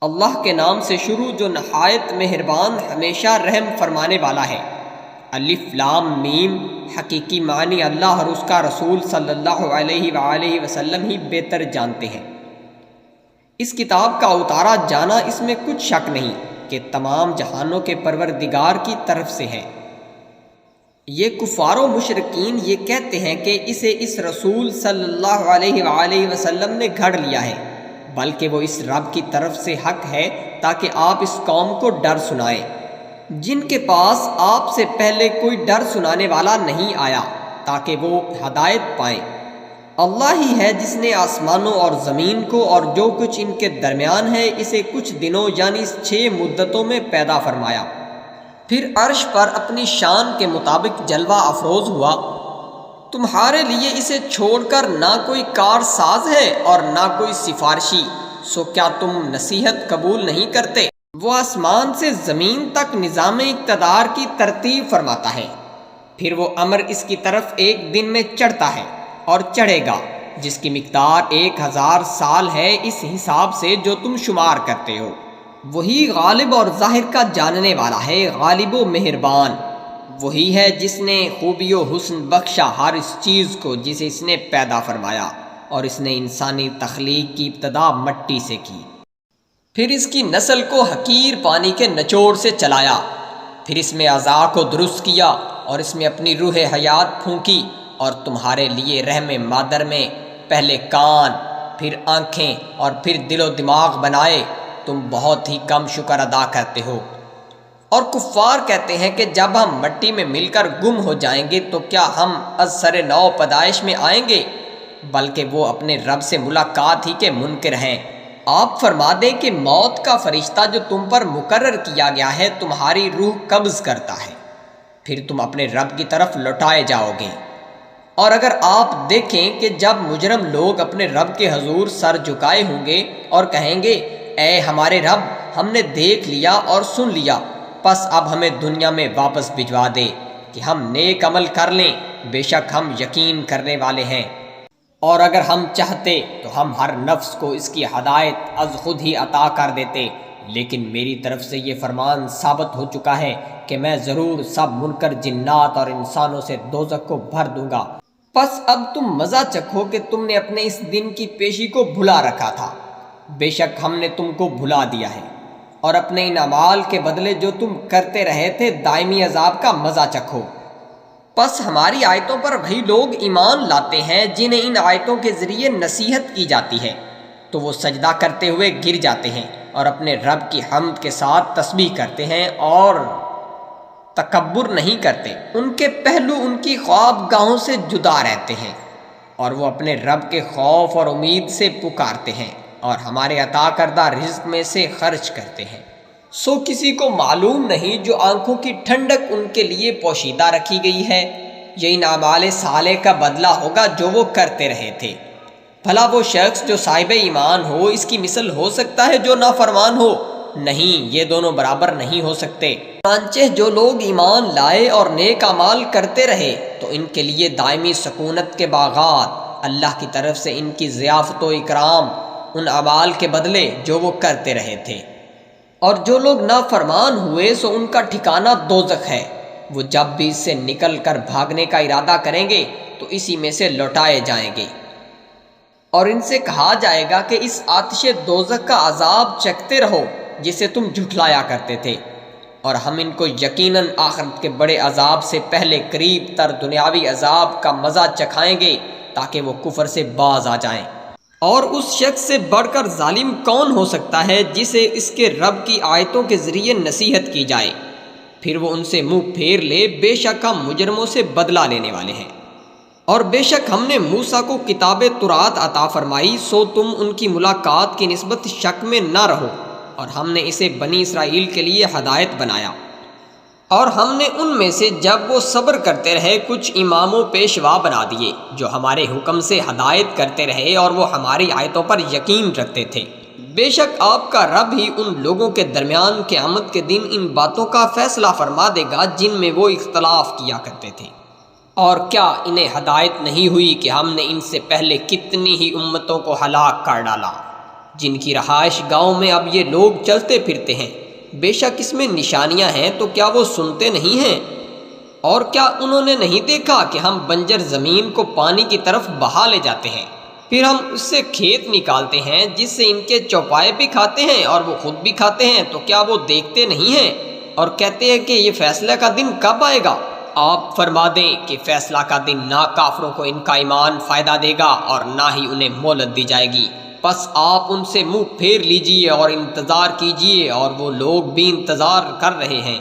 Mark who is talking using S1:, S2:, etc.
S1: اللہ کے نام سے شروع جو نہایت مہربان ہمیشہ رحم فرمانے والا ہے۔ الف لام میم، حقیقی معنی اللہ اور اس کا رسول صلی اللہ علیہ وآلہ وسلم ہی بہتر جانتے ہیں۔ اس کتاب کا اتارا جانا اس میں کچھ شک نہیں کہ تمام جہانوں کے پروردگار کی طرف سے ہے۔ یہ کفار و مشرکین یہ کہتے ہیں کہ اسے اس رسول صلی اللہ علیہ وآلہ وسلم نے گھڑ لیا ہے، بلکہ وہ اس رب کی طرف سے حق ہے تاکہ آپ اس قوم کو ڈر سنائیں جن کے پاس آپ سے پہلے کوئی ڈر سنانے والا نہیں آیا، تاکہ وہ ہدایت پائیں۔ اللہ ہی ہے جس نے آسمانوں اور زمین کو اور جو کچھ ان کے درمیان ہے اسے کچھ دنوں یعنی 6 مدتوں میں پیدا فرمایا، پھر عرش پر اپنی شان کے مطابق جلوہ افروز ہوا۔ تمہارے لیے اسے چھوڑ کر نہ کوئی کار ساز ہے اور نہ کوئی سفارشی، سو کیا تم نصیحت قبول نہیں کرتے؟ وہ آسمان سے زمین تک نظام اقتدار کی ترتیب فرماتا ہے، پھر وہ امر اس کی طرف ایک دن میں چڑھتا ہے اور چڑھے گا جس کی مقدار 1000 سال ہے اس حساب سے جو تم شمار کرتے ہو۔ وہی غالب اور ظاہر کا جاننے والا ہے، غالب و مہربان۔ وہی ہے جس نے خوبی و حسن بخشا ہر اس چیز کو جسے اس نے پیدا فرمایا، اور اس نے انسانی تخلیق کی ابتدا مٹی سے کی، پھر اس کی نسل کو حقیر پانی کے نچوڑ سے چلایا، پھر اس میں اعضاء کو درست کیا اور اس میں اپنی روح حیات پھونکی، اور تمہارے لیے رحم مادر میں پہلے کان، پھر آنکھیں اور پھر دل و دماغ بنائے۔ تم بہت ہی کم شکر ادا کرتے ہو۔ اور کفار کہتے ہیں کہ جب ہم مٹی میں مل کر گم ہو جائیں گے تو کیا ہم از سر نو پیدائش میں آئیں گے؟ بلکہ وہ اپنے رب سے ملاقات ہی کے منکر ہیں۔ آپ فرما دیں کہ موت کا فرشتہ جو تم پر مقرر کیا گیا ہے تمہاری روح قبض کرتا ہے، پھر تم اپنے رب کی طرف لوٹائے جاؤ گے۔ اور اگر آپ دیکھیں کہ جب مجرم لوگ اپنے رب کے حضور سر جھکائے ہوں گے اور کہیں گے اے ہمارے رب، ہم نے دیکھ لیا اور سن لیا، پس اب ہمیں دنیا میں واپس بھجوا دے کہ ہم نیک عمل کر لیں، بے شک ہم یقین کرنے والے ہیں۔ اور اگر ہم چاہتے تو ہم ہر نفس کو اس کی ہدایت از خود ہی عطا کر دیتے، لیکن میری طرف سے یہ فرمان ثابت ہو چکا ہے کہ میں ضرور سب منکر جنات اور انسانوں سے دوزخ کو بھر دوں گا۔ پس اب تم مزہ چکھو کہ تم نے اپنے اس دن کی پیشی کو بھلا رکھا تھا، بے شک ہم نے تم کو بھلا دیا ہے، اور اپنے ان اعمال کے بدلے جو تم کرتے رہے تھے دائمی عذاب کا مزہ چکھو۔ پس ہماری آیتوں پر وہی لوگ ایمان لاتے ہیں جنہیں ان آیتوں کے ذریعے نصیحت کی جاتی ہے، تو وہ سجدہ کرتے ہوئے گر جاتے ہیں اور اپنے رب کی حمد کے ساتھ تسبیح کرتے ہیں اور تکبر نہیں کرتے۔ ان کے پہلو ان کی خواب گاہوں سے جدا رہتے ہیں، اور وہ اپنے رب کے خوف اور امید سے پکارتے ہیں اور ہمارے عطا کردہ رزق میں سے خرچ کرتے ہیں۔ سو کسی کو معلوم نہیں جو آنکھوں کی ٹھنڈک ان کے لیے پوشیدہ رکھی گئی ہے، یہ ان اعمال صالح کا بدلہ ہوگا جو وہ کرتے رہے تھے۔ بھلا وہ شخص جو صاحب ایمان ہو اس کی مثل ہو سکتا ہے جو نافرمان ہو؟ نہیں، یہ دونوں برابر نہیں ہو سکتے۔ چنانچہ جو لوگ ایمان لائے اور نیک اعمال کرتے رہے تو ان کے لیے دائمی سکونت کے باغات اللہ کی طرف سے ان کی ضیافت و اکرام ان اعمال کے بدلے جو وہ کرتے رہے تھے۔ اور جو لوگ نافرمان ہوئے سو ان کا ٹھکانہ دوزخ ہے، وہ جب بھی اس سے نکل کر بھاگنے کا ارادہ کریں گے تو اسی میں سے لوٹائے جائیں گے، اور ان سے کہا جائے گا کہ اس آتش دوزخ کا عذاب چکھتے رہو جسے تم جھٹلایا کرتے تھے، اور ہم ان کو یقیناً آخرت کے بڑے عذاب سے پہلے قریب تر دنیاوی عذاب کا مزہ چکھائیں گے تاکہ وہ کفر سے باز آ جائیں۔ اور اس شخص سے بڑھ کر ظالم کون ہو سکتا ہے جسے اس کے رب کی آیتوں کے ذریعے نصیحت کی جائے پھر وہ ان سے منہ پھیر لے؟ بے شک ہم مجرموں سے بدلہ لینے والے ہیں۔ اور بے شک ہم نے موسیٰ کو کتاب تورات عطا فرمائی، سو تم ان کی ملاقات کی نسبت شک میں نہ رہو، اور ہم نے اسے بنی اسرائیل کے لیے ہدایت بنایا۔ اور ہم نے ان میں سے جب وہ صبر کرتے رہے کچھ امام و پیشوا بنا دیے جو ہمارے حکم سے ہدایت کرتے رہے اور وہ ہماری آیتوں پر یقین رکھتے تھے۔ بے شک آپ کا رب ہی ان لوگوں کے درمیان قیامت کے دن ان باتوں کا فیصلہ فرما دے گا جن میں وہ اختلاف کیا کرتے تھے۔ اور کیا انہیں ہدایت نہیں ہوئی کہ ہم نے ان سے پہلے کتنی ہی امتوں کو ہلاک کر ڈالا، جن کی رہائش گاؤں میں اب یہ لوگ چلتے پھرتے ہیں، بے شک اس میں نشانیاں ہیں، تو کیا وہ سنتے نہیں ہیں؟ اور کیا انہوں نے نہیں دیکھا کہ ہم بنجر زمین کو پانی کی طرف بہا لے جاتے ہیں، پھر ہم اس سے کھیت نکالتے ہیں جس سے ان کے چوپائے بھی کھاتے ہیں اور وہ خود بھی کھاتے ہیں، تو کیا وہ دیکھتے نہیں ہیں؟ اور کہتے ہیں کہ یہ فیصلہ کا دن کب آئے گا؟ آپ فرما دیں کہ فیصلہ کا دن نہ کافروں کو ان کا ایمان فائدہ دے گا اور نہ ہی انہیں مہلت دی جائے گی، پس آپ ان سے منہ پھیر لیجئے اور انتظار کیجئے، اور وہ لوگ بھی انتظار کر رہے ہیں۔